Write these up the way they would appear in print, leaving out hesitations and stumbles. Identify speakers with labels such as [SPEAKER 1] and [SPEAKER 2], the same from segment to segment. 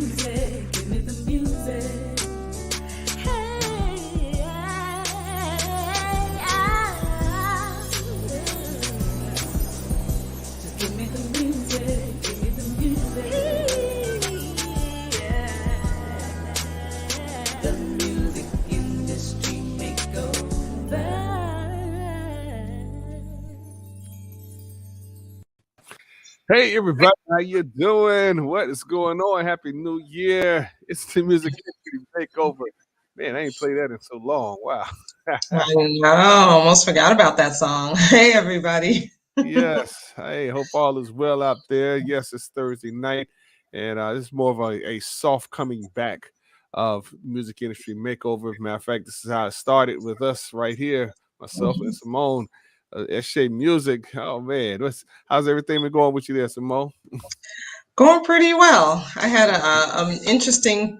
[SPEAKER 1] music, give me the music. Hey, just give me the music, give me the music. The music industry makeover.
[SPEAKER 2] Hey everybody, how you doing? What is going on? Happy New Year. It's the Music Industry Makeover. Man, I ain't played that in so long. Wow.
[SPEAKER 3] I know, almost forgot about that song. Hey, everybody.
[SPEAKER 2] Yes. Hey, hope all is well out there. Yes, it's Thursday night, and this is more of a soft coming back of Music Industry Makeover. Matter of fact, this is how it started with us right here, myself and Simone. SJ Music. Oh man, how's everything been going with you there, Simone?
[SPEAKER 3] Going pretty well. I had an interesting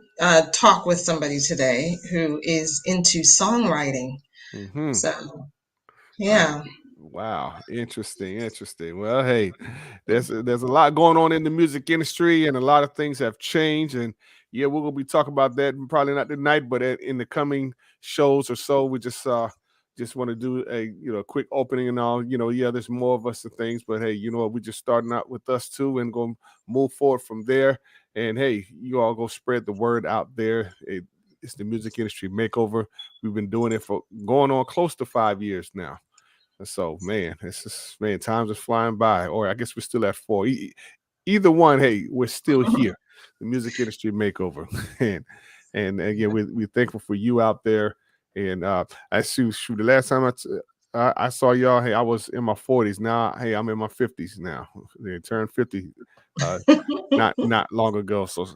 [SPEAKER 3] talk with somebody today who is into songwriting.
[SPEAKER 2] Mm-hmm.
[SPEAKER 3] So, yeah.
[SPEAKER 2] Wow, interesting. Well, hey, there's a lot going on in the music industry, and a lot of things have changed. And yeah, we're gonna be talking about that probably not tonight, but in the coming shows or so. We just want to do a quick opening and all. Yeah, there's more of us and things, but hey, you know what? We're just starting out with us too, and gonna move forward from there. And hey, you all go spread the word out there. It's the Music Industry Makeover. We've been doing it for going on close to 5 years now. So, man, it's just, man, times are flying by. Or I guess we're still at 4. Either one, hey, we're still here. The Music Industry Makeover. and again, we're thankful for you out there. And I shoot the last time I saw y'all, hey, I was in my 40s. Now, hey, I'm in my 50s now. They turned 50 not long ago. So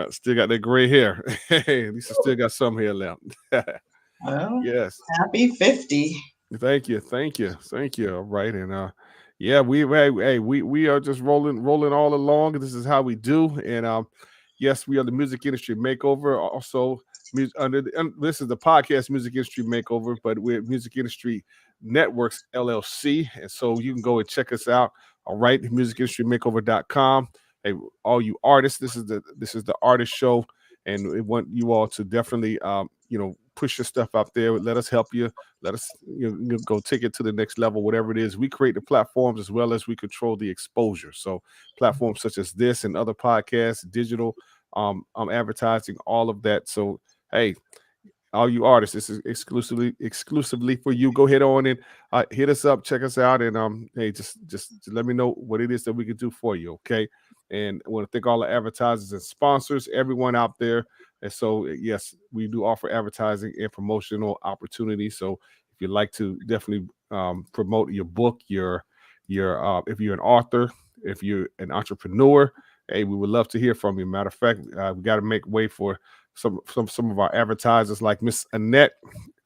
[SPEAKER 2] still got that gray hair. Hey, at least I still got some hair left.
[SPEAKER 3] Well,
[SPEAKER 2] Yes.
[SPEAKER 3] happy 50.
[SPEAKER 2] Thank you. All right, and yeah, we are just rolling all along. This is how we do, and yes, we are the Music Industry Makeover. Also, this is the podcast Music Industry Makeover, but we're Music Industry Networks LLC, and so you can go and check us out. All right, musicindustrymakeover.com. Hey, all you artists, this is the artist show, and we want you all to definitely push your stuff out there. Let us help you. Let us go take it to the next level, whatever it is. We create the platforms as well as we control the exposure. So platforms such as this and other podcasts, digital advertising, all of that. So, hey, all you artists, this is exclusively for you. Go ahead on and hit us up, check us out, and hey, just let me know what it is that we can do for you, okay? And I want to thank all the advertisers and sponsors, everyone out there. And so, yes, we do offer advertising and promotional opportunities. So if you'd like to definitely promote your book, if you're an author, if you're an entrepreneur, hey, we would love to hear from you. Matter of fact, we got to make way for some of our advertisers like Miss Annette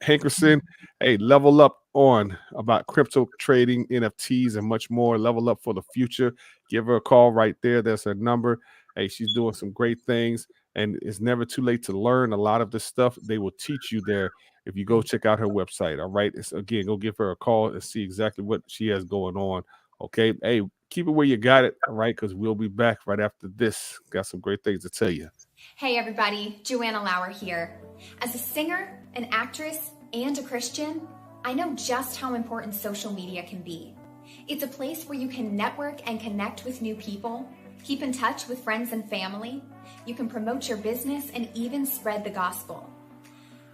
[SPEAKER 2] Hankerson. Hey, level up on about crypto trading, NFTs, and much more. Level up for the future. Give her a call right there. There's her number. Hey, she's doing some great things. And it's never too late to learn a lot of this stuff. They will teach you there if you go check out her website. All right. Again, go give her a call and see exactly what she has going on. Okay. Hey, keep it where you got it. All right. Because we'll be back right after this. Got some great things to tell you.
[SPEAKER 4] Hey, everybody. Joanna Lauer here. As a singer, an actress, and a Christian, I know just how important social media can be. It's a place where you can network and connect with new people, keep in touch with friends and family. You can promote your business and even spread the gospel.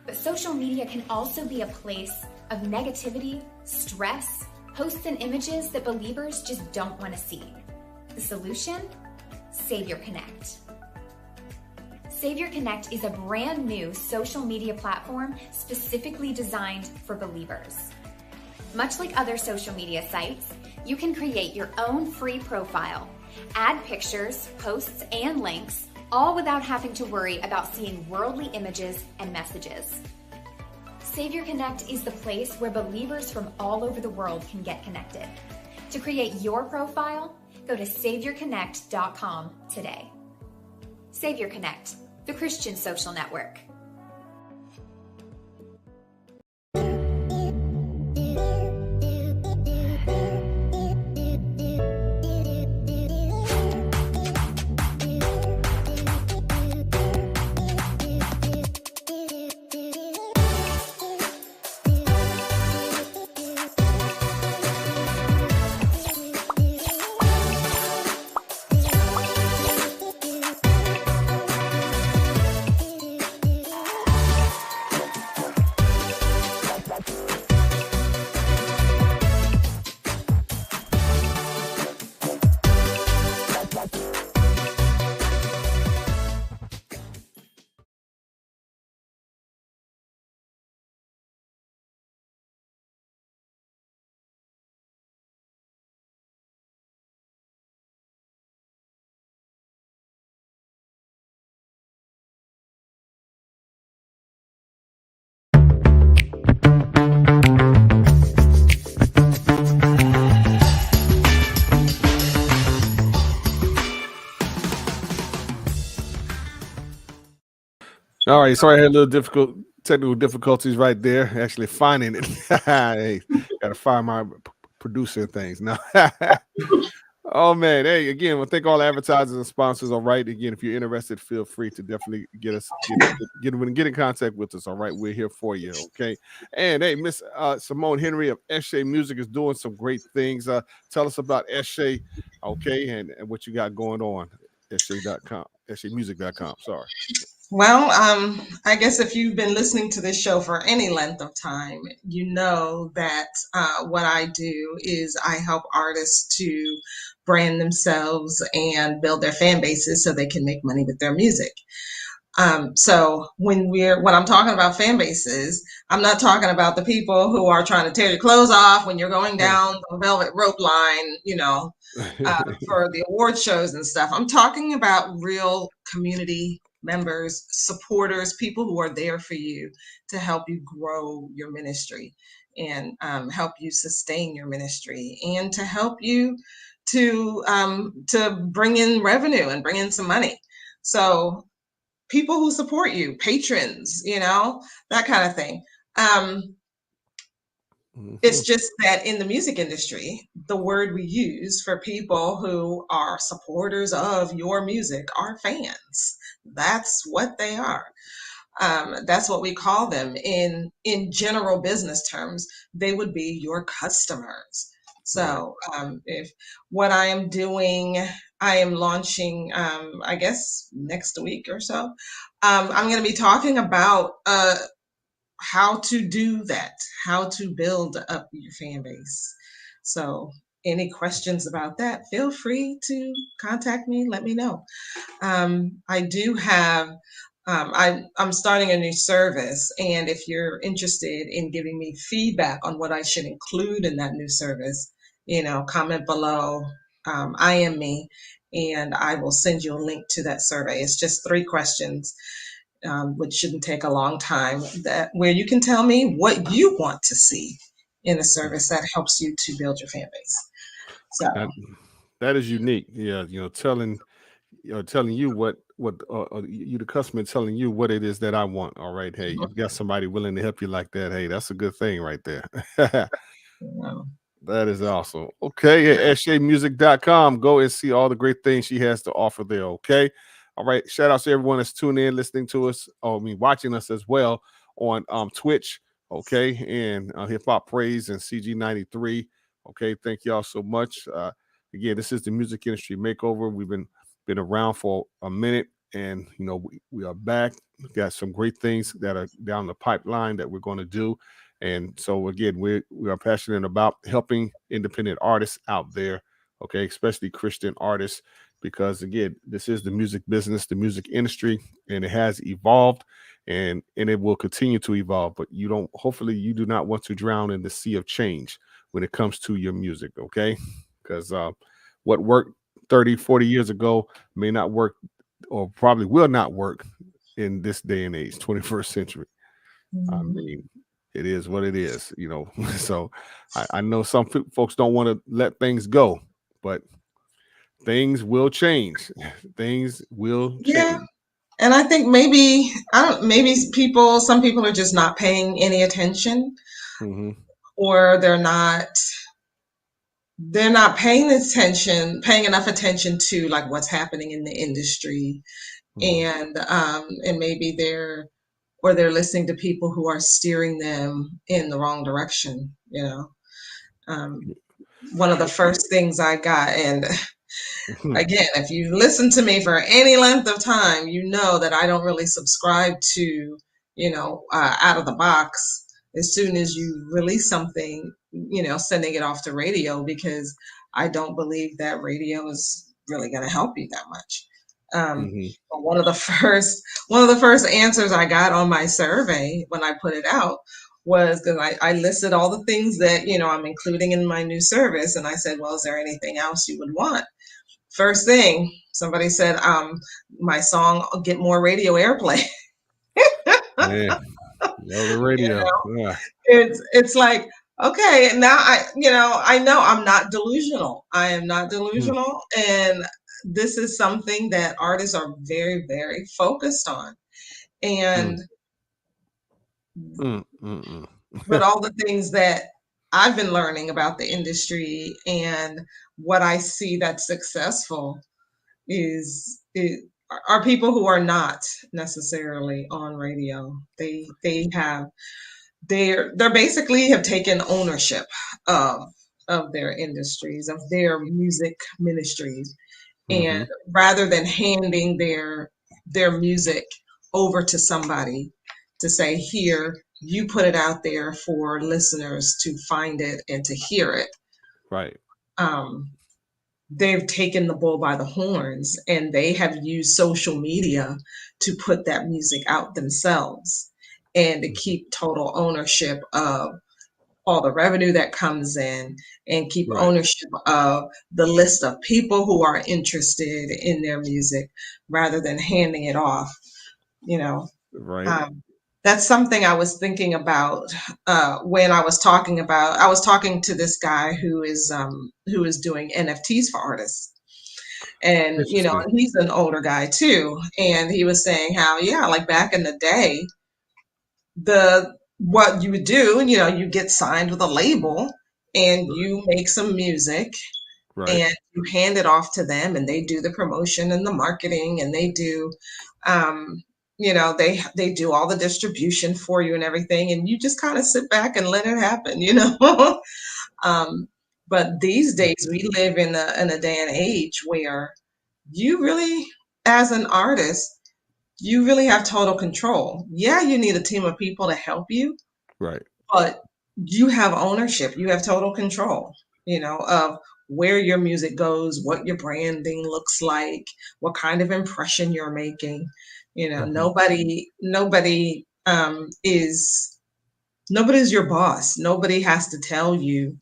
[SPEAKER 4] But social media can also be a place of negativity, stress, posts and images that believers just don't want to see. The solution? Savior Connect. Savior Connect is a brand new social media platform specifically designed for believers. Much like other social media sites, you can create your own free profile, add pictures, posts, and links, all without having to worry about seeing worldly images and messages. Savior Connect is the place where believers from all over the world can get connected. To create your profile, go to SaviorConnect.com today. Savior Connect, the Christian social network.
[SPEAKER 2] All right, sorry, I had a little difficult technical difficulties right there. Actually finding it. Hey, gotta find my producer and things now. Oh man, hey, again, well, thank all the advertisers and sponsors. All right, again, if you're interested, feel free to definitely get in contact with us. All right, we're here for you. Okay, and hey, Miss Simone Henry of Eshe Music is doing some great things. Tell us about Eshe, okay, and what you got going on. Eshe.com, EsheMusic.com. Sorry.
[SPEAKER 3] Well, I guess if you've been listening to this show for any length of time, you know that what I do is I help artists to brand themselves and build their fan bases so they can make money with their music. So when I'm talking about fan bases, I'm not talking about the people who are trying to tear your clothes off when you're going down the velvet rope line, for the award shows and stuff. I'm talking about real community members, supporters, people who are there for you to help you grow your ministry and help you sustain your ministry and to help you to bring in revenue and bring in some money. So people who support you, patrons, that kind of thing. It's just that in the music industry, the word we use for people who are supporters of your music are fans. That's what they are. That's what we call them in general business terms. They would be your customers. So if what I am doing, I am launching, I guess next week or so. I'm going to be talking about how to do that, how to build up your fan base. So any questions about that, feel free to contact me, let me know. I do have, I'm starting a new service, and if you're interested in giving me feedback on what I should include in that new service, comment below, I am me, and I will send you a link to that survey. It's just 3 questions, which shouldn't take a long time, where you can tell me what you want to see in a service that helps you to build your fan base. So
[SPEAKER 2] That is unique. Yeah, telling you what you the customer telling you what it is that I want. All right, hey, you've got somebody willing to help you like that. Hey, that's a good thing right there. That is awesome. Okay, at ShayMusic.com. Go and see all the great things she has to offer there. Okay. All right. Shout out to everyone that's tuning in, listening to us, watching us as well on Twitch. Okay. And Hip Hop Praise and CG93. Okay. Thank y'all so much. Again, this is the Music Industry Makeover. We've been around for a minute, and we are back. We've got some great things that are down the pipeline that we're going to do. And so again, we are passionate about helping independent artists out there, okay, especially Christian artists, because again, this is the music business, the music industry, and it has evolved and it will continue to evolve. But hopefully you do not want to drown in the sea of change when it comes to your music, okay? Because what worked 30, 40 years ago may not work, or probably will not work in this day and age, 21st century. I mean, it is what it is, So I know some folks don't want to let things go, but things will change. Things will change.
[SPEAKER 3] Yeah. And I think some people are just not paying any attention, or they're not paying enough attention to like what's happening in the industry, and maybe they're listening to people who are steering them in the wrong direction. One of the first things I got, and again, if you listen to me for any length of time, you know that I don't really subscribe to, out of the box, as soon as you release something, sending it off to radio, because I don't believe that radio is really going to help you that much. But one of the first answers I got on my survey when I put it out was, because I listed all the things that I'm including in my new service, and I said, well, is there anything else you would want? First thing somebody said, my song Get More Radio Airplay.
[SPEAKER 2] Yeah, the radio. Yeah.
[SPEAKER 3] It's like, okay, now I know I'm not delusional. I am not delusional, and this is something that artists are very, very focused on. And
[SPEAKER 2] Mm, mm, mm, mm.
[SPEAKER 3] but all the things that I've been learning about the industry and what I see that's successful is it, are people who are not necessarily on radio. They're basically have taken ownership of of their industries, of their music ministries, and
[SPEAKER 2] Hmm.
[SPEAKER 3] rather than handing their music over to somebody to say, here, you put it out there for listeners to find it and to hear it,
[SPEAKER 2] Right.
[SPEAKER 3] um, they've taken the bull by the horns and they have used social media to put that music out themselves and to
[SPEAKER 2] Mhm.
[SPEAKER 3] keep total ownership of all the revenue that comes in and keep
[SPEAKER 2] Right.
[SPEAKER 3] ownership of the list of people who are interested in their music rather than handing it off, you know.
[SPEAKER 2] Right.
[SPEAKER 3] Um, that's something I was thinking about when I was talking to this guy who is doing NFTs for artists. And
[SPEAKER 2] Interesting.
[SPEAKER 3] he's an older guy too, and he was saying how, yeah, like back in the day, the what you would do, you get signed with a label and
[SPEAKER 2] Right.
[SPEAKER 3] you make some music
[SPEAKER 2] Right.
[SPEAKER 3] and you hand it off to them and they do the promotion and the marketing and they do they do all the distribution for you and everything, and you just kind of sit back and let it happen. um, but these days we live in a day and age where you really, as an artist, you really have total control. Yeah, you need a team of people to help you,
[SPEAKER 2] Right.
[SPEAKER 3] but you have ownership. You have total control, of where your music goes, what your branding looks like, what kind of impression you're making.
[SPEAKER 2] Mhm.
[SPEAKER 3] Nobody's your boss. Nobody has to tell you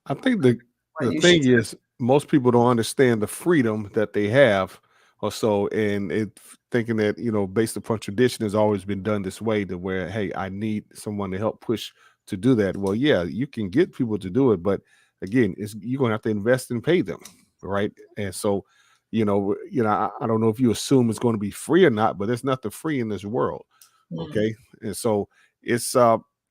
[SPEAKER 2] I think the
[SPEAKER 3] what you should
[SPEAKER 2] thing
[SPEAKER 3] do.
[SPEAKER 2] is most people don't understand the freedom that they have or so, and it thinking that based upon tradition has always been done this way, to where, hey, I need someone to help push to do that. Well, yeah, you can get people to do it, but again, you're gonna have to invest and pay them, right? And so, I don't know if you assume it's going to be free or not, but there's nothing free in this world.
[SPEAKER 3] Mm,
[SPEAKER 2] Okay. And so it's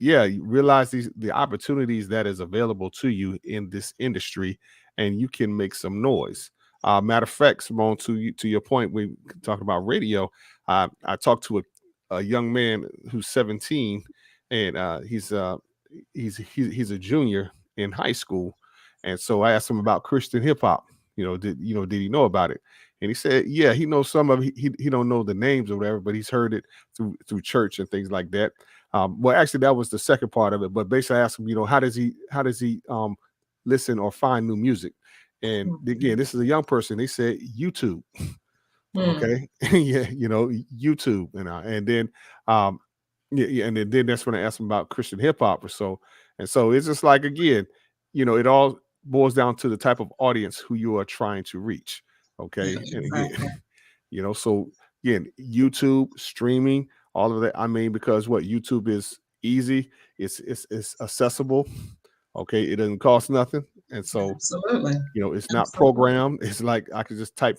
[SPEAKER 2] yeah, you realize the opportunities that is available to you in this industry, and you can make some noise. Matter of fact, Simone, to your point, we talk about radio. I talked to a young man who's 17, and he's a junior in high school, and so I asked him about Christian hip hop. Did he know about it? And he said, yeah, he knows some of it. He don't know the names or whatever, but he's heard it through church and things like that. Well, actually, that was the second part of it. But basically, I asked him, how does he listen or find new music? And
[SPEAKER 3] mm,
[SPEAKER 2] again, this is a young person. They said YouTube.
[SPEAKER 3] mm,
[SPEAKER 2] Okay, yeah, YouTube, and then yeah, yeah, and then that's when I asked him about Christian hip hop or so. And so it's just like, again, it all boils down to the type of audience who you are trying to reach. Okay, and again,
[SPEAKER 3] exactly.
[SPEAKER 2] so again, YouTube streaming, all of that. I mean, because what YouTube is easy, it's accessible. Okay, it doesn't cost nothing, and so
[SPEAKER 3] Absolutely.
[SPEAKER 2] it's not
[SPEAKER 3] Absolutely.
[SPEAKER 2] programmed. It's like I could just type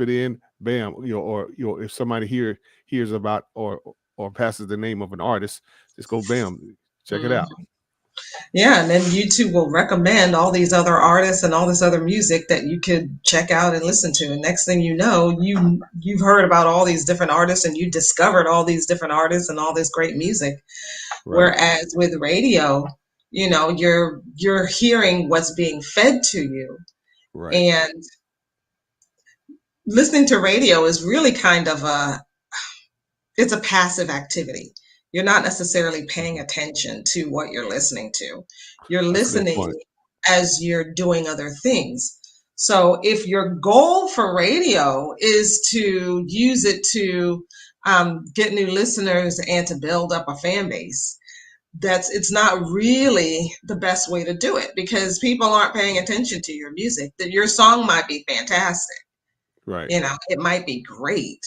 [SPEAKER 2] it in, bam, or if somebody hears about or passes the name of an artist, just go bam, check it out.
[SPEAKER 3] Mhm. Yeah, and then YouTube will recommend all these other artists and all this other music that you could check out and listen to. And next thing you know, you've heard about all these different artists and you discovered all these different artists and all this great music.
[SPEAKER 2] Right,
[SPEAKER 3] Whereas with radio, you're hearing what's being fed to you.
[SPEAKER 2] right.
[SPEAKER 3] And listening to radio is really kind of it's a passive activity. You're not necessarily paying
[SPEAKER 2] Mhm.
[SPEAKER 3] attention to what you're listening to. You're
[SPEAKER 2] That's a good
[SPEAKER 3] listening
[SPEAKER 2] point.
[SPEAKER 3] as you're doing other things. So if your goal for radio is to use it to get new listeners and to build up a fan base, it's not really the best way to do it because people aren't paying attention to your music. That your song might be fantastic,
[SPEAKER 2] Right.
[SPEAKER 3] it might be great,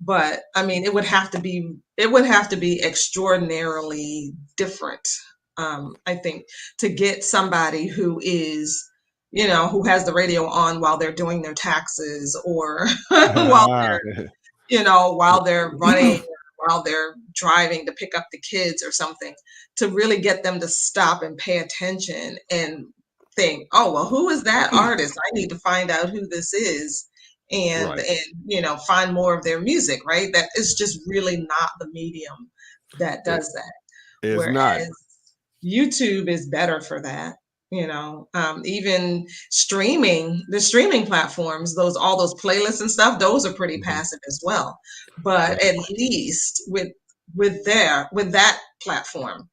[SPEAKER 3] but I mean, it would have to be extraordinarily different. I think to get somebody who is, who has the radio on while they're doing their taxes or while
[SPEAKER 2] Ah,
[SPEAKER 3] while they're running, while they're driving to pick up the kids or something, to really get them to stop and pay attention and think, oh, well, who is that artist? I need to find out who this is and
[SPEAKER 2] Right.
[SPEAKER 3] find more of their music, right? That is just really not the medium that
[SPEAKER 2] It
[SPEAKER 3] does that.
[SPEAKER 2] is not.
[SPEAKER 3] Whereas YouTube is better for that. Even the streaming platforms, all those playlists and stuff, those are pretty
[SPEAKER 2] Mhm.
[SPEAKER 3] passive as well. But
[SPEAKER 2] Right.
[SPEAKER 3] at least with that platform,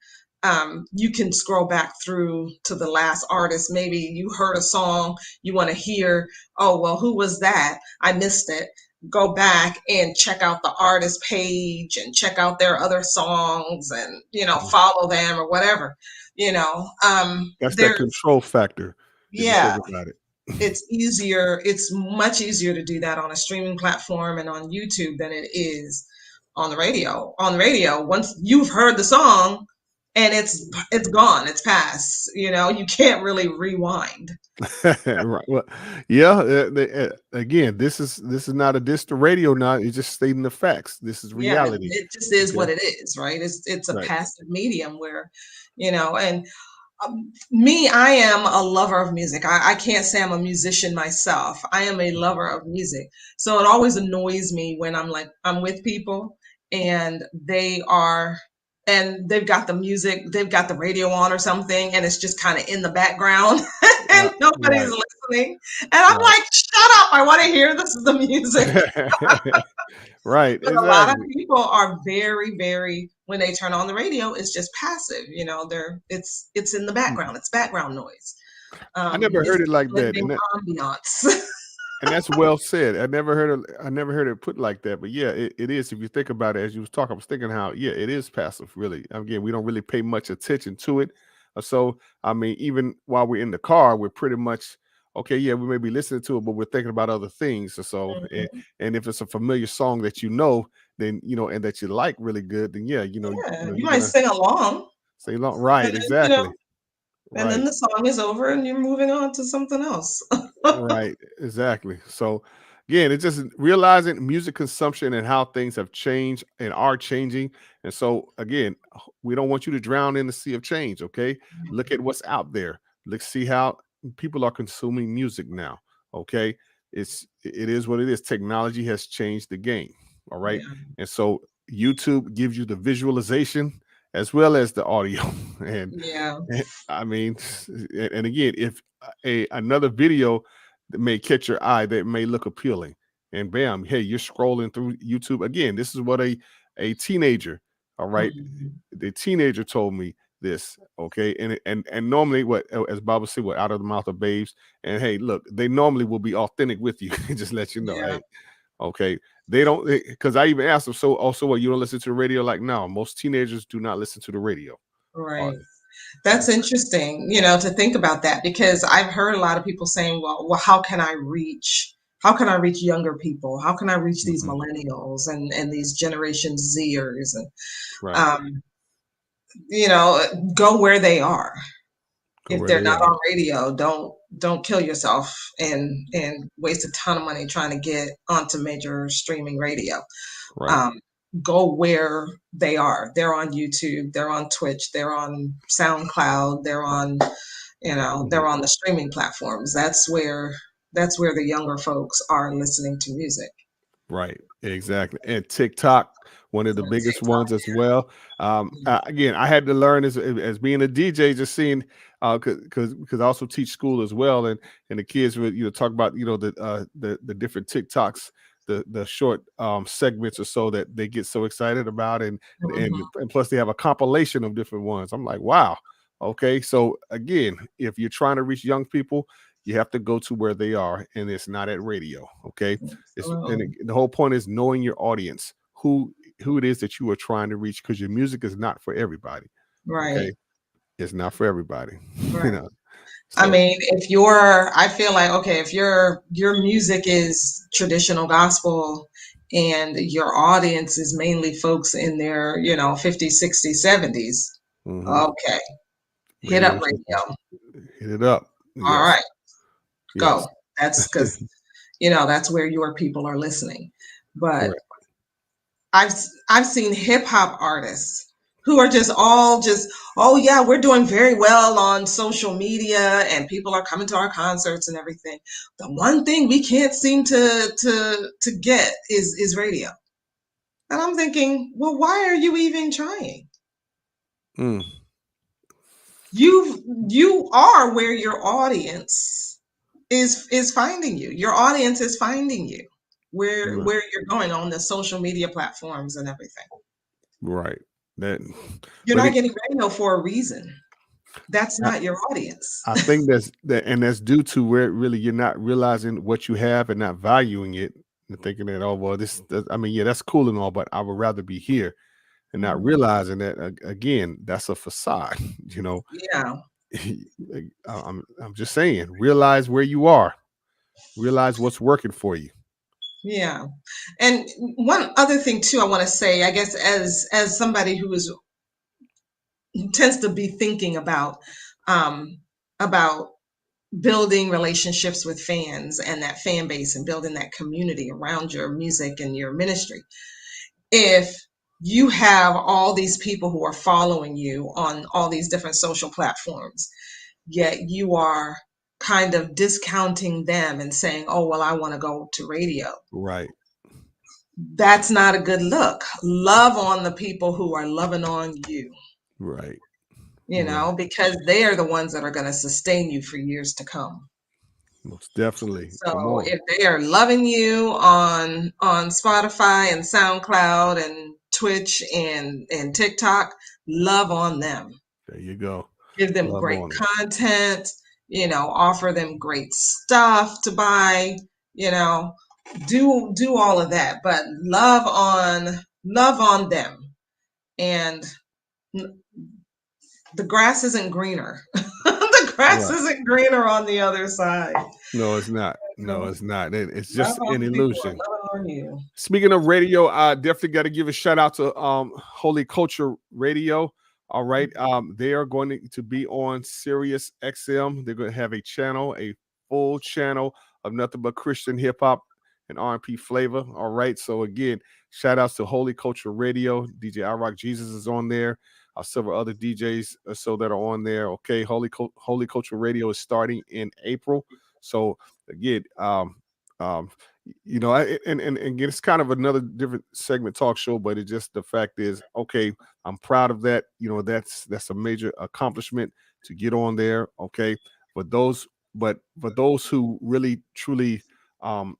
[SPEAKER 3] you can scroll back through to the last artist. Maybe you heard a song you want to hear. Oh, well, who was that? I missed it. Go back and check out the artist page and check out their other songs and
[SPEAKER 2] Mhm.
[SPEAKER 3] follow them or whatever.
[SPEAKER 2] That's that
[SPEAKER 3] There's
[SPEAKER 2] control factor if you
[SPEAKER 3] yeah,
[SPEAKER 2] think about it.
[SPEAKER 3] it's much easier to do that on a streaming platform and on YouTube than it is on the radio. On the radio, once you've heard the song and it's gone, it's past, you can't really rewind.
[SPEAKER 2] Right. Well, yeah. Again, this is not a diss to radio. Now it's just stating the facts. This is
[SPEAKER 3] Yeah, it,
[SPEAKER 2] reality.
[SPEAKER 3] it just is
[SPEAKER 2] Okay.
[SPEAKER 3] what it is, right? It's a
[SPEAKER 2] Right.
[SPEAKER 3] passive medium where, and me, I am a lover of music. I can't say I'm a musician myself. I am a lover of music. So it always annoys me when I'm with people and they've got the music, they've got the radio on or something, and it's just kind of in the background and nobody's
[SPEAKER 2] Right.
[SPEAKER 3] listening. And I'm
[SPEAKER 2] Right.
[SPEAKER 3] like, shut up, I want to hear the music.
[SPEAKER 2] Right.
[SPEAKER 3] But a lot of
[SPEAKER 2] Exactly.
[SPEAKER 3] people are very, very, when they turn on the radio, it's just passive. It's in the
[SPEAKER 2] Hmm.
[SPEAKER 3] background. It's background noise.
[SPEAKER 2] I never
[SPEAKER 3] It's
[SPEAKER 2] heard it like that,
[SPEAKER 3] blending ambiance.
[SPEAKER 2] and that's well said. I never heard it put like that. But yeah, it is. If you think about it, as you was talking, I was thinking how it is passive. Really, again, we don't really pay much attention to it. So I mean, even while we're in the car, we're pretty much okay. Yeah, we may be listening to it, but we're thinking about other things. So
[SPEAKER 3] Mhm.
[SPEAKER 2] and if it's a familiar song that then and that you like really good, then yeah,
[SPEAKER 3] Yeah, you
[SPEAKER 2] you're
[SPEAKER 3] might
[SPEAKER 2] gonna
[SPEAKER 3] sing along,
[SPEAKER 2] say long. Right.
[SPEAKER 3] and then you know,
[SPEAKER 2] Exactly.
[SPEAKER 3] and then
[SPEAKER 2] Right.
[SPEAKER 3] the song is over, and you're moving on to something else.
[SPEAKER 2] Right, exactly. So again, it's just realizing music consumption and how things have changed and are changing. And so again, we don't want you to drown in the sea of change. Okay. Look at what's out there. Let's see how people are consuming music now. Okay. It is what it is. Technology has changed the game. All right.
[SPEAKER 3] Yeah,
[SPEAKER 2] And so YouTube gives you the visualization as well as the audio. and
[SPEAKER 3] yeah,
[SPEAKER 2] I mean, and again, if another video that may catch your eye that may look appealing, and bam, hey, you're scrolling through YouTube again. This is what a teenager, all right,
[SPEAKER 3] mhm,
[SPEAKER 2] the teenager told me this, okay, and normally what as Bible said, what out of the mouth of babes, and hey, look, they normally will be authentic with you, and just let you know,
[SPEAKER 3] yeah,
[SPEAKER 2] hey, okay, they don't because I even asked them, so also what you don't listen to the radio? Like, no, most teenagers do not listen to the radio.
[SPEAKER 3] right.
[SPEAKER 2] And
[SPEAKER 3] That's interesting, to think about that because I've heard a lot of people saying, well, how can I reach younger people? How can I reach these
[SPEAKER 2] mhm,
[SPEAKER 3] millennials and these Generation Zers and
[SPEAKER 2] right.
[SPEAKER 3] um, go where they are.
[SPEAKER 2] Go
[SPEAKER 3] If
[SPEAKER 2] where
[SPEAKER 3] they're
[SPEAKER 2] they
[SPEAKER 3] not
[SPEAKER 2] are.
[SPEAKER 3] on radio, don't kill yourself and waste a ton of money trying to get onto major streaming radio.
[SPEAKER 2] Right.
[SPEAKER 3] Um, go where they are. They're on YouTube, they're on Twitch, they're on SoundCloud,
[SPEAKER 2] Mhm.
[SPEAKER 3] they're on the streaming platforms. That's where the younger folks are listening to music.
[SPEAKER 2] Right. Exactly. And TikTok, one of the
[SPEAKER 3] And
[SPEAKER 2] biggest ones
[SPEAKER 3] TikTok.
[SPEAKER 2] as well. Again, I had to learn as being a DJ, just seeing because I also teach school as well, and the kids would talk about the different TikToks, the short segments or so that they get so excited about, and
[SPEAKER 3] Mhm.
[SPEAKER 2] and plus they have a compilation of different ones. I'm like, wow. Okay, so again, if you're trying to reach young people, you have to go to where they are, and it's not at radio. Okay,
[SPEAKER 3] Absolutely.
[SPEAKER 2] the whole point is knowing your audience, who it is that you are trying to reach, because your music is not for everybody. Okay,
[SPEAKER 3] Right.
[SPEAKER 2] it's not for everybody. you
[SPEAKER 3] Right.
[SPEAKER 2] know.
[SPEAKER 3] I
[SPEAKER 2] So
[SPEAKER 3] mean, I feel like, okay, if your music is traditional gospel and your audience is mainly folks in their, 50s, 60s, 70s,
[SPEAKER 2] mhm,
[SPEAKER 3] okay, hit
[SPEAKER 2] radio
[SPEAKER 3] up
[SPEAKER 2] should
[SPEAKER 3] radio.
[SPEAKER 2] hit it up.
[SPEAKER 3] All
[SPEAKER 2] Yes,
[SPEAKER 3] right,
[SPEAKER 2] yes,
[SPEAKER 3] go. That's because, that's where your people are listening. But
[SPEAKER 2] correct.
[SPEAKER 3] I've seen hip hop artists who are just all just, oh yeah, we're doing very well on social media and people are coming to our concerts and everything. The one thing we can't seem to get is radio. And I'm thinking, well, why are you even trying?
[SPEAKER 2] Mm,
[SPEAKER 3] You are where your audience is finding you. Your audience is finding you
[SPEAKER 2] right.
[SPEAKER 3] where you're going on the social media platforms and everything.
[SPEAKER 2] Right. That,
[SPEAKER 3] You're
[SPEAKER 2] but
[SPEAKER 3] not
[SPEAKER 2] it,
[SPEAKER 3] getting radio for a reason. That's
[SPEAKER 2] I,
[SPEAKER 3] not your audience.
[SPEAKER 2] I think that's due to where really you're not realizing what you have and not valuing it and thinking that, oh well, I mean, yeah, that's cool and all, but I would rather be here, and not
[SPEAKER 3] Mhm.
[SPEAKER 2] realizing that again, that's a facade. You know,
[SPEAKER 3] Yeah,
[SPEAKER 2] Like, I'm just saying, realize where you are, realize what's working for you.
[SPEAKER 3] yeah. And one other thing too, I want to say, I guess as somebody who tends to be thinking um, about building relationships with fans and that fan base and building that community around your music and your ministry. If you have all these people who are following you on all these different social platforms, yet you are kind of discounting them and saying, oh, well, I want to go to radio.
[SPEAKER 2] Right,
[SPEAKER 3] That's not a good look. Love on the people who are loving on you,
[SPEAKER 2] right,
[SPEAKER 3] you
[SPEAKER 2] right.
[SPEAKER 3] know, because they are the ones that are going to sustain you for years to come.
[SPEAKER 2] Most definitely. Come
[SPEAKER 3] So
[SPEAKER 2] on.
[SPEAKER 3] if they are loving you on Spotify and SoundCloud and Twitch and TikTok, love on them.
[SPEAKER 2] There you go.
[SPEAKER 3] Give them
[SPEAKER 2] Love
[SPEAKER 3] great
[SPEAKER 2] on them.
[SPEAKER 3] content, offer them great stuff to buy, you know, do all of that, but love on them. And the grass isn't greener. The grass
[SPEAKER 2] Right.
[SPEAKER 3] isn't greener on the other side.
[SPEAKER 2] No, it's not. No,
[SPEAKER 3] So
[SPEAKER 2] it's not. It's
[SPEAKER 3] love
[SPEAKER 2] just
[SPEAKER 3] on
[SPEAKER 2] an
[SPEAKER 3] the people who are
[SPEAKER 2] illusion.
[SPEAKER 3] loving on you.
[SPEAKER 2] Speaking of radio, I definitely got to give a shout out to Holy Culture Radio. All right. They are going to be on Sirius XM. They're going to have a full channel of nothing but Christian hip hop and R&B flavor. All right. So again, shout outs to Holy Culture Radio. DJ I Rock Jesus is on there. Several other DJs so that are on there. Okay. Holy Culture Radio is starting in April. So again, um, and again, it's kind of another different segment talk show, but it just the fact is, okay, I'm proud of that. That's a major accomplishment to get on there. Okay, but for those who really truly um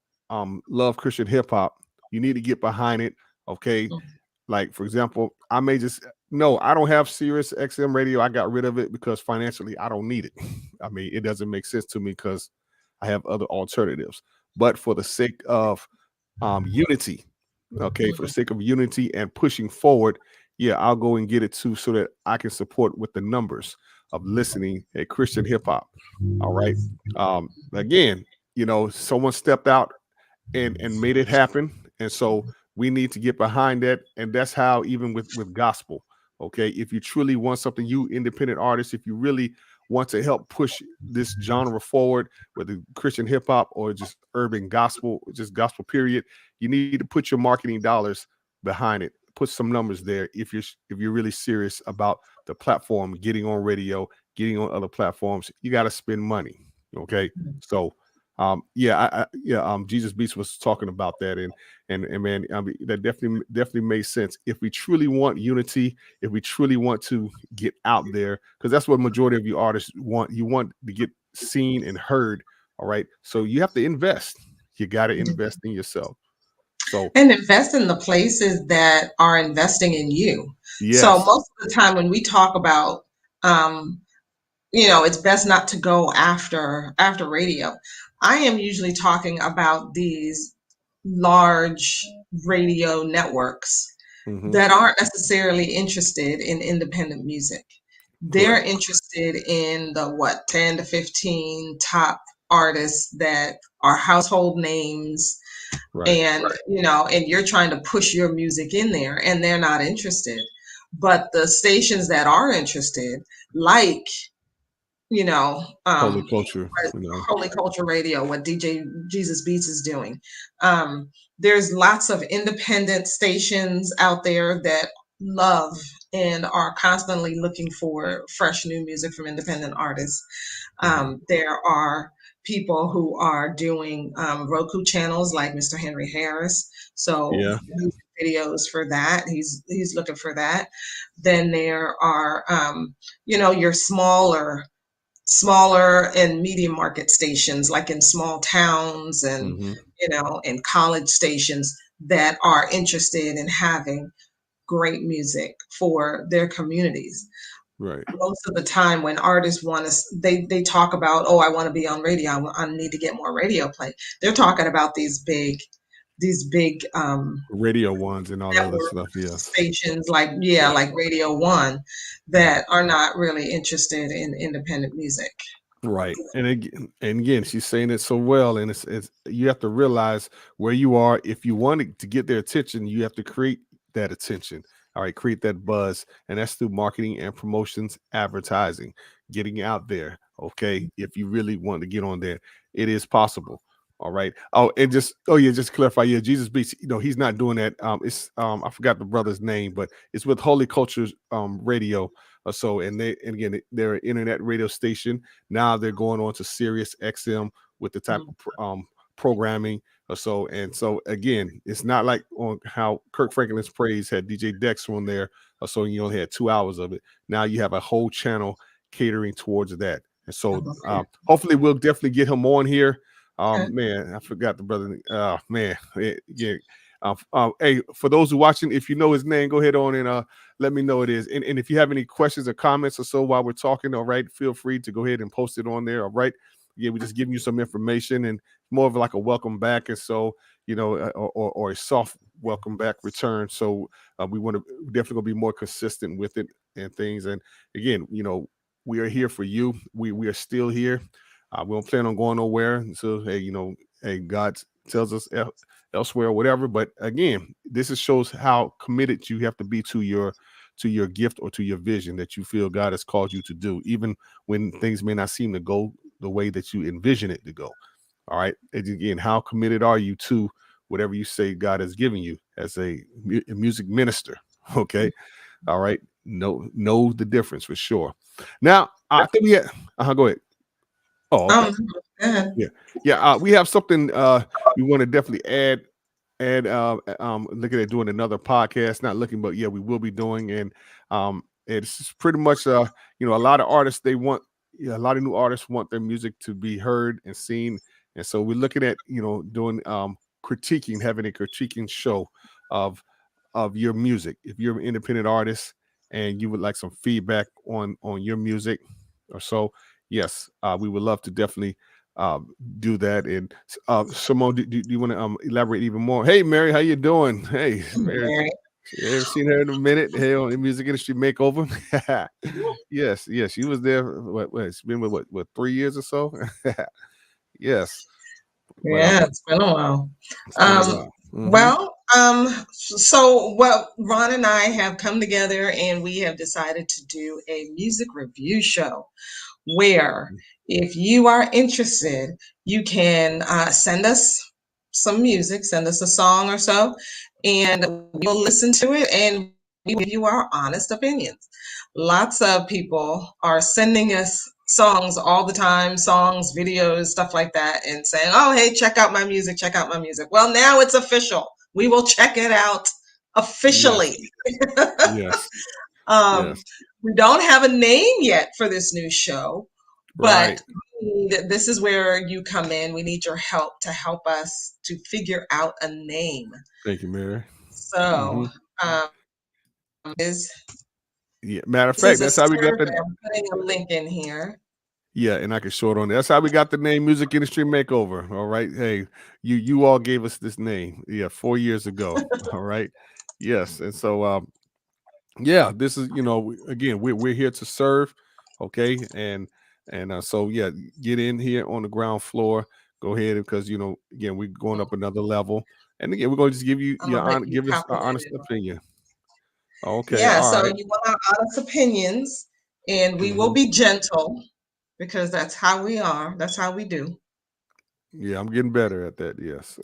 [SPEAKER 2] love Christian hip hop, you need to get behind it. Okay, like for example, I may just no, I don't have Sirius XM radio. I got rid of it because financially I don't need it. I mean, it doesn't make sense to me because I have other alternatives. But for the sake of unity, okay, for the
[SPEAKER 3] Mhm.
[SPEAKER 2] sake of unity and pushing forward, yeah, I'll go and get it too so that I can support with the numbers of listening at Christian hip hop. All right. Again, someone stepped out and made it happen. And so we need to get behind that. And that's how even with gospel, okay, if you truly want something, you independent artists, if you really want to help push this genre forward, whether Christian hip hop or just urban gospel, just gospel period, you need to put your marketing dollars behind it. Put some numbers there if you're really serious about the platform, getting on radio, getting on other platforms. You got to spend money. Okay. So Jesus Beats was talking about that, and man, I mean, that definitely makes sense. If we truly want unity, if we truly want to get out there, because that's what majority of you artists want. You want to get seen and heard. All right, so you have to invest. You got to invest in yourself. So
[SPEAKER 3] And invest in the places that are investing in you. So
[SPEAKER 2] yes,
[SPEAKER 3] most of the time when we talk about um, it's best not to go after radio. I am usually talking about these large radio networks
[SPEAKER 2] hmm
[SPEAKER 3] that aren't necessarily interested in independent music. They're
[SPEAKER 2] correct,
[SPEAKER 3] interested in the 10 to 15 top artists that are household names,
[SPEAKER 2] right,
[SPEAKER 3] and and you're trying to push your music in there and they're not interested. But the stations that are interested, like you know,
[SPEAKER 2] Holy culture,
[SPEAKER 3] what
[SPEAKER 2] you know.
[SPEAKER 3] Holy Culture Radio, what DJ Jesus Beats is doing. Um, there's lots of independent stations out there that love and are constantly looking for fresh new music from independent artists.
[SPEAKER 2] Hmm.
[SPEAKER 3] There are people who are doing Roku channels like Mr. Henry Harris. So
[SPEAKER 2] Yeah.
[SPEAKER 3] music videos for that. He's looking for that. Then there are your smaller and medium market stations like in small towns and
[SPEAKER 2] Hmm.
[SPEAKER 3] in college stations that are interested in having great music for their communities.
[SPEAKER 2] Right.
[SPEAKER 3] Most of the time when artists want to they talk about, oh, I want to be on radio, I need to get more radio play. They're talking about these big
[SPEAKER 2] Radio ones and all that other
[SPEAKER 3] network
[SPEAKER 2] stuff. Yes.
[SPEAKER 3] stations like
[SPEAKER 2] Yeah.
[SPEAKER 3] like Radio One
[SPEAKER 2] Mhm.
[SPEAKER 3] that are not really interested in independent music.
[SPEAKER 2] Right. And again, she's saying it so well. And it's you have to realize where you are. If you want to get their attention, you have to create that attention. All right, create that buzz. And that's through marketing and promotions, advertising, getting out there. Okay. If you really want to get on there, it is possible. All right. Oh, and just to clarify, yeah, Jesus Beats, he's not doing that. It's I forgot the brother's name, but it's with Holy Cultures Radio or so. And again, they're an internet radio station. Now they're going on to Sirius XM with the type of programming or so. And so again, it's not like on how Kirk Franklin's Praise had DJ Dex on there or so, and you only had 2 hours of it. Now you have a whole channel catering towards that. And so hopefully we'll definitely get him on here. Man, I forgot the brother. Man, yeah. Hey, for those who watching, if you know his name, go ahead on and let me know it is. And if you have any questions or comments or so while we're talking, all right, feel free to go ahead and post it on there. All right. Yeah, we're just giving you some information and more of like a welcome back. And so, or a soft welcome back return. So we want to definitely gonna be more consistent with it and things. And again, we are here for you. We are still here. We don't plan on going nowhere. So, hey, God tells us elsewhere or whatever. But again, shows how committed you have to be to your gift or to your vision that you feel God has called you to do, even when things may not seem to go the way that you envision it to go. All right. And again, how committed are you to whatever you say God has given you as a music minister? Okay. All right. Know the difference for sure. Now, I think we had, go ahead. Oh, okay.
[SPEAKER 3] Good.
[SPEAKER 2] Yeah. Yeah. We have something we want to definitely add looking at doing another podcast, not looking, but yeah, we will be doing. And it's pretty much a lot of artists, they want a lot of new artists want their music to be heard and seen. And so we're looking at doing critiquing, having a critiquing show of your music. If you're an independent artist and you would like some feedback on your music or so, yes, we would love to definitely do that. And Simone, do you want to elaborate even more? Hey, Mary, how you doing? Hey, Mary,
[SPEAKER 3] Very.
[SPEAKER 2] haven't seen her in a minute. Hey, on the music industry makeover. Yes, she was there. It's been what 3 years or so. Yes, but
[SPEAKER 3] Yeah, it's been a while.
[SPEAKER 2] it's been a
[SPEAKER 3] Um,
[SPEAKER 2] while. Hmm.
[SPEAKER 3] well, so Ron and I have come together and we have decided to do a music review show where if you are interested, you can send us some music, send us a song or so, and we'll listen to it and we will give you our honest opinions. Lots of people are sending us songs all the time, songs, videos, stuff like that, and saying, oh, hey, check out my music, check out my music. Well, now it's official. We will check it out officially.
[SPEAKER 2] Yes, yes,
[SPEAKER 3] Um,
[SPEAKER 2] yes.
[SPEAKER 3] we don't have a name yet for this new show,
[SPEAKER 2] Right.
[SPEAKER 3] but this is where you come in. We need your help to help us to figure out a name.
[SPEAKER 2] Thank you, Mary.
[SPEAKER 3] So,
[SPEAKER 2] Hmm.
[SPEAKER 3] um, is
[SPEAKER 2] Yeah. Matter of
[SPEAKER 3] this is
[SPEAKER 2] fact,
[SPEAKER 3] a
[SPEAKER 2] that's how we got
[SPEAKER 3] survey.
[SPEAKER 2] the.
[SPEAKER 3] I'm putting a link in here.
[SPEAKER 2] Yeah, and I can short on that. That's how we got the name Music Industry Makeover. All right. Hey, you all gave us this name. Yeah, 4 years ago. All right. Yes. And so yeah, this is, again, we're here to serve. Okay. And so yeah, get in here on the ground floor. Go ahead because again, we're going up another level. And again, we're going to just give you
[SPEAKER 3] I'm gonna let you
[SPEAKER 2] give us an
[SPEAKER 3] populate
[SPEAKER 2] honest
[SPEAKER 3] it.
[SPEAKER 2] opinion. Okay,
[SPEAKER 3] Yeah,
[SPEAKER 2] all
[SPEAKER 3] so
[SPEAKER 2] right.
[SPEAKER 3] you want our honest opinions, and we will
[SPEAKER 2] Hmm.
[SPEAKER 3] be gentle because that's how we are. That's how we do.
[SPEAKER 2] Yeah, I'm getting better at that. Yes.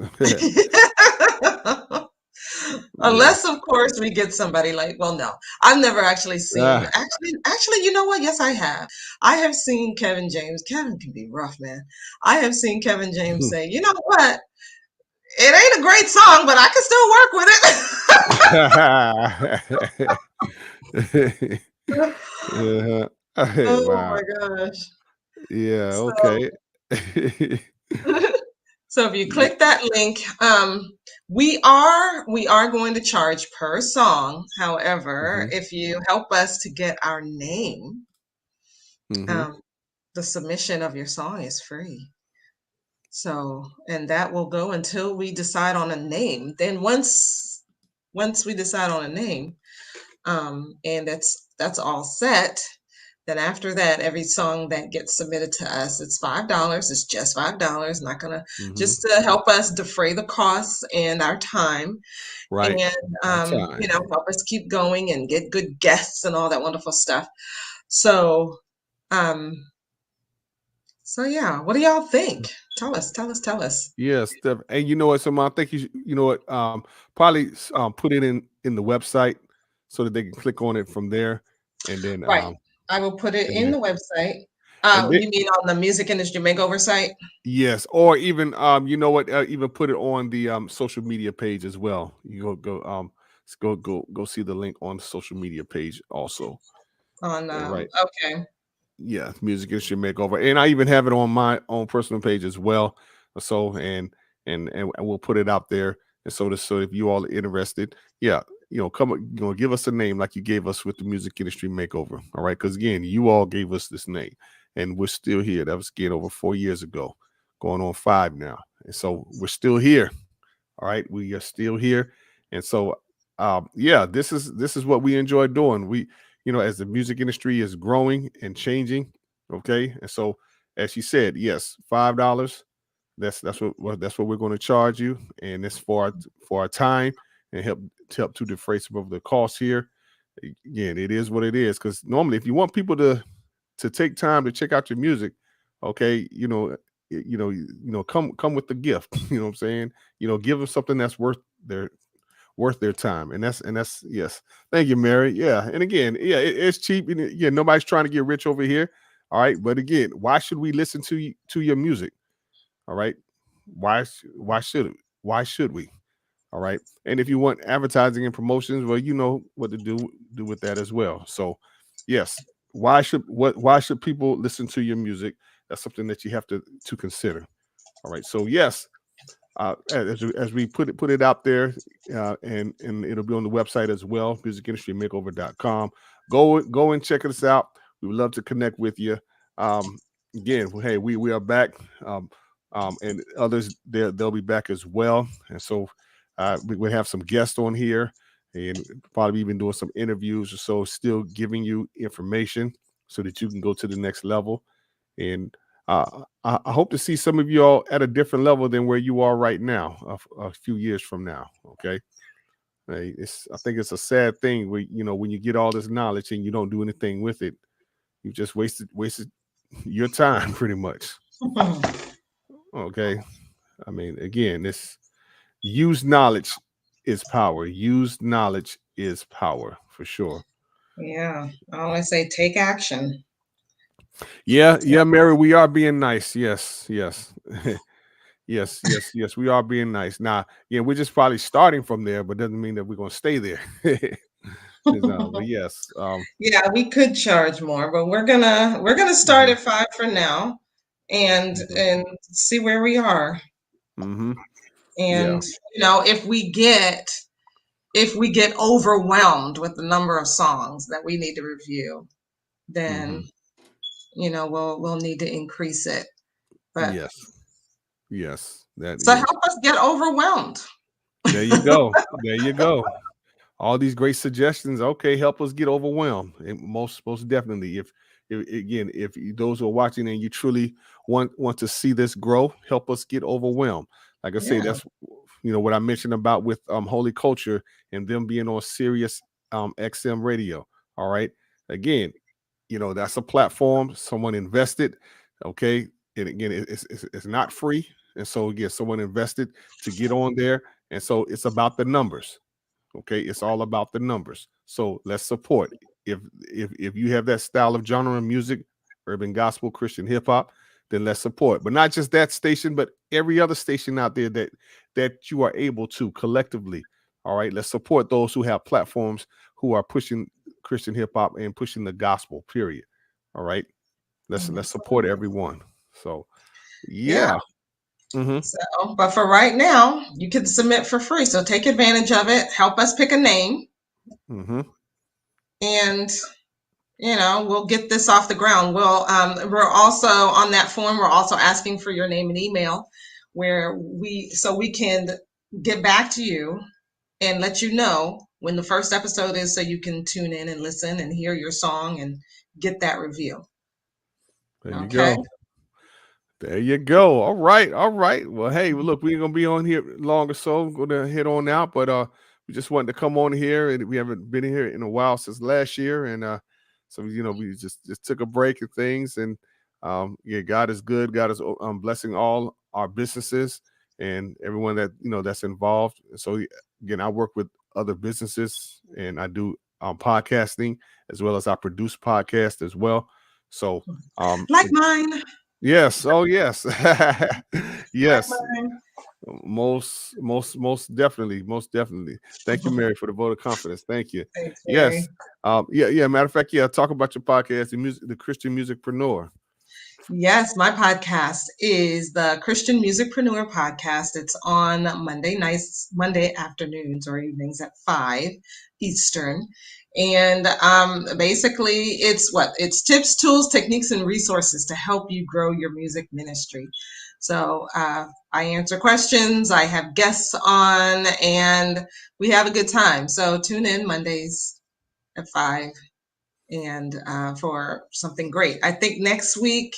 [SPEAKER 3] Unless,
[SPEAKER 2] Yes.
[SPEAKER 3] of course, we get somebody like, well, no, I've never actually seen,
[SPEAKER 2] Ah.
[SPEAKER 3] actually, you know what? Yes, I have. I have seen Kevin James. Kevin can be rough, man. I have seen Kevin James say, you know what? It ain't a great song, but I can still work with it.
[SPEAKER 2] Uh-huh. Hey,
[SPEAKER 3] Oh
[SPEAKER 2] wow.
[SPEAKER 3] my gosh.
[SPEAKER 2] Yeah,
[SPEAKER 3] So,
[SPEAKER 2] okay.
[SPEAKER 3] so if you
[SPEAKER 2] Yeah.
[SPEAKER 3] click that link, we are going to charge per song. However,
[SPEAKER 2] Mhm.
[SPEAKER 3] if you help us to get our name,
[SPEAKER 2] Mhm.
[SPEAKER 3] um, the submission of your song is free. So, and that will go until we decide on a name. Then once we decide on a name, and that's all set, then after that, every song that gets submitted to us, it's $5. It's just $5. Not gonna
[SPEAKER 2] Mhm.
[SPEAKER 3] just to help us defray the costs and our time,
[SPEAKER 2] Right.
[SPEAKER 3] and
[SPEAKER 2] Our time.
[SPEAKER 3] help us keep going and get good guests and all that wonderful stuff. So, um, so yeah, what do y'all think? Tell us, tell us, tell us.
[SPEAKER 2] Yes, and you know what, Simon, I think you know what, probably put it in the website so that they can click on it from there, and then
[SPEAKER 3] Right. I will put it
[SPEAKER 2] and
[SPEAKER 3] in
[SPEAKER 2] then
[SPEAKER 3] the website.
[SPEAKER 2] and then
[SPEAKER 3] You mean on the Music Industry Makeover site?
[SPEAKER 2] yes, or even you know what, even put it on the social media page as well. You go see the link on the social media page also.
[SPEAKER 3] On
[SPEAKER 2] Right.
[SPEAKER 3] okay.
[SPEAKER 2] Yeah, music industry makeover, and I even have it on my own personal page as well. So, and we'll put it out there, and so if you all are interested, yeah, come, give us a name like you gave us with the music industry makeover. All right, because again, you all gave us this name, and we're still here. That was again over 4 years ago, going on 5 now, and so we're still here. All right, we are still here, and so yeah, this is what we enjoy doing. We, as the music industry is growing and changing, okay, and so as she said, yes, $5. That's what we're going to charge you, and it's for our time and help to defray some of the costs here. Again, it is what it is because normally, if you want people to take time to check out your music, okay, come with the gift. You know what I'm saying? Give them something that's worth their time, and that's yes. Thank you, Mary. Yeah, and again, yeah, it's cheap. And yeah, nobody's trying to get rich over here. All right, but again, why should we listen to your music? All right, why should we? All right. And if you want advertising and promotions, well, you know what to do with that as well. So, yes, why should people listen to your music? That's something that you have to consider. All right. So, yes, as we put it out there, and it'll be on the website as well, musicindustrymakeover.com. Go and check us out. We would love to connect with you. Um, Again, hey, we are back, and others they'll be back as well. And so we have some guests on here, and probably even doing some interviews or so, still giving you information so that you can go to the next level. And I hope to see some of you all at a different level than where you are right now, a few years from now. Okay, hey, I think it's a sad thing when you get all this knowledge and you don't do anything with it. You just wasted your time pretty much. Okay, I mean, again, this use knowledge is power. Use knowledge is power for sure.
[SPEAKER 3] Yeah, I always say take action.
[SPEAKER 2] Yeah, yeah, Mary, we are being nice. Yes, yes. Yes, yes, yes. We are being nice. Now, yeah, we're just probably starting from there, but doesn't mean that we're gonna stay there. But yes,
[SPEAKER 3] Yeah, we could charge more, but we're gonna start
[SPEAKER 2] mhm,
[SPEAKER 3] at 5 for now, and
[SPEAKER 2] mhm,
[SPEAKER 3] and see where we are.
[SPEAKER 2] mhm, yeah,
[SPEAKER 3] And if we get overwhelmed with the number of songs that we need to review, then
[SPEAKER 2] mhm,
[SPEAKER 3] we'll need to increase it. But
[SPEAKER 2] yes, yes. That
[SPEAKER 3] so
[SPEAKER 2] again.
[SPEAKER 3] help us get overwhelmed.
[SPEAKER 2] There you go. There you go. All these great suggestions. Okay, help us get overwhelmed. And most definitely, if again, those who are watching and you truly want to see this grow, help us get overwhelmed. Like I say,
[SPEAKER 3] Yeah.
[SPEAKER 2] that's what I mentioned about with Holy Culture and them being on Sirius XM radio. All right. Again, that's a platform someone invested. Okay, and again, it's not free, and so again, someone invested to get on there, and so it's about the numbers. Okay, it's all about the numbers. So let's support. If you have that style of genre of music, urban gospel, Christian hip hop, then let's support. But not just that station, but every other station out there that you are able to collectively. All right, let's support those who have platforms who are pushing Christian hip hop and pushing the gospel. Period. All right, let's support
[SPEAKER 3] Absolutely.
[SPEAKER 2] everyone. So
[SPEAKER 3] Yeah.
[SPEAKER 2] yeah. Hmm.
[SPEAKER 3] So, but for right now, you can submit for free. So take advantage of it. Help us pick a name,
[SPEAKER 2] Hmm.
[SPEAKER 3] and we'll get this off the ground. We're also on that form. We're also asking for your name and email, so we can get back to you and let you know when the first episode is, so you can tune in and listen and hear your song and get that review.
[SPEAKER 2] There you
[SPEAKER 3] Okay.
[SPEAKER 2] go. There you go. All right. All right. Well, hey, look, we ain't gonna be on here long or so. I'm gonna head on out, but we just wanted to come on here, and we haven't been here in a while since last year, and so we just took a break and things, and yeah, God is good. God is blessing all our businesses and everyone that's involved. So again, I work with other businesses, and I do podcasting as well as I produce podcasts as well. So
[SPEAKER 3] Like mine.
[SPEAKER 2] yes. Oh, yes.
[SPEAKER 3] Like
[SPEAKER 2] Yes.
[SPEAKER 3] mine.
[SPEAKER 2] Most definitely. Most definitely. Thank you, Mary, for the vote of confidence. Thank you.
[SPEAKER 3] Thanks,
[SPEAKER 2] Yes.
[SPEAKER 3] Mary.
[SPEAKER 2] Yeah. Matter of fact, yeah. Talk about your podcast, the Christian Musicpreneur.
[SPEAKER 3] Yes, my podcast is the Christian Musicpreneur podcast. It's on Monday nights, Monday afternoons or evenings at 5 Eastern. And basically, it's tips, tools, techniques, and resources to help you grow your music ministry. So I answer questions, I have guests on, and we have a good time. So tune in Mondays at 5 and for something great. I think next week,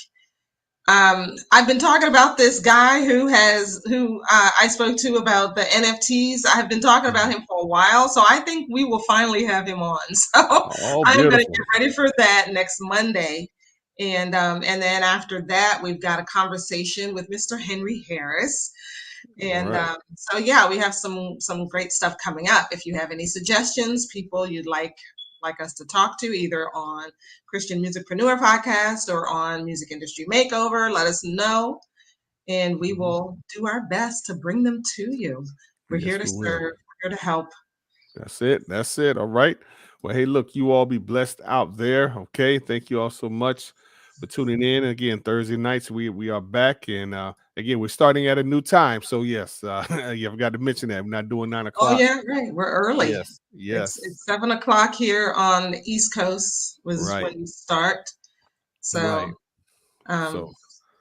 [SPEAKER 3] I've been talking about this guy who I spoke to about the NFTs. I've been talking about him for a while, so I think we will finally have him on. So
[SPEAKER 2] Oh,
[SPEAKER 3] I'm going to
[SPEAKER 2] beautiful.
[SPEAKER 3] get ready for that next Monday, and then after that, we've got a conversation with Mr. Henry Harris.
[SPEAKER 2] All
[SPEAKER 3] And
[SPEAKER 2] right.
[SPEAKER 3] so yeah, we have some great stuff coming up. If you have any suggestions, people you'd like us to talk to, either on Christian Musicpreneur podcast or on Music Industry Makeover, let us know, and we
[SPEAKER 2] Mhm.
[SPEAKER 3] will do our best to bring them to you. We're here
[SPEAKER 2] Yes,
[SPEAKER 3] to
[SPEAKER 2] we will.
[SPEAKER 3] serve. We're here to help.
[SPEAKER 2] That's it. That's it. All right. Well, hey, look, you all be blessed out there. Okay. Thank you all so much for tuning in. Again, Thursday nights we are back, and again, we're starting at a new time. So yes, you forgot to mention that we're not doing 9
[SPEAKER 3] Oh
[SPEAKER 2] o'clock.
[SPEAKER 3] yeah, right. We're early.
[SPEAKER 2] Yes.
[SPEAKER 3] It's
[SPEAKER 2] Yes.
[SPEAKER 3] 7 o'clock here on the East Coast was
[SPEAKER 2] Right.
[SPEAKER 3] when we start.
[SPEAKER 2] Right.
[SPEAKER 3] So um,
[SPEAKER 2] So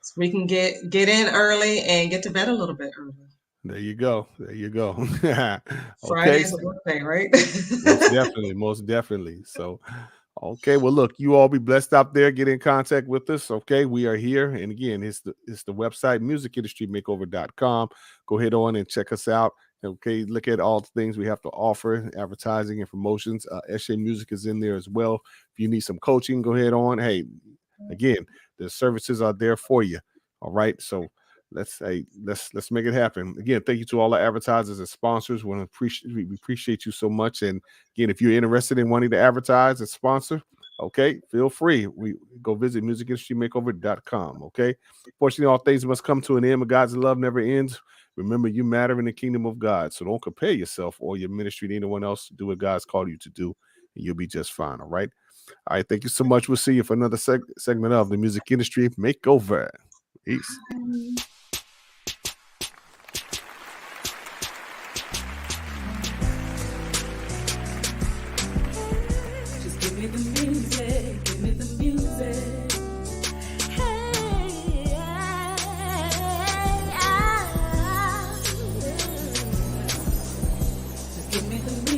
[SPEAKER 3] so we can get in early and get to bed a little bit early.
[SPEAKER 2] there you go. There you go.
[SPEAKER 3] Friday
[SPEAKER 2] Okay.
[SPEAKER 3] is a work day, right?
[SPEAKER 2] Most definitely. Most definitely. So, okay. Well, look, you all be blessed out there. Get in contact with us. Okay. We are here. And again, it's the website, musicindustrymakeover.com. Go ahead on and check us out. Okay. Look at all the things we have to offer, advertising and promotions. SJ Music is in there as well. If you need some coaching, go ahead on. Hey, again, the services are there for you. All right. So let's make it happen. Again, thank you to all our advertisers and sponsors. We appreciate you so much. And again, if you're interested in wanting to advertise and sponsor, okay, feel free. We go visit musicindustrymakeover.com. Okay. Fortunately, all things must come to an end, but God's love never ends. Remember, you matter in the kingdom of God. So don't compare yourself or your ministry to anyone else. Do what God's called you to do, and you'll be just fine. All right. All right. Thank you so much. We'll see you for another segment of the Music Industry Makeover. Peace.
[SPEAKER 1] Just give me the music, give me the music. Hey, just give me the music.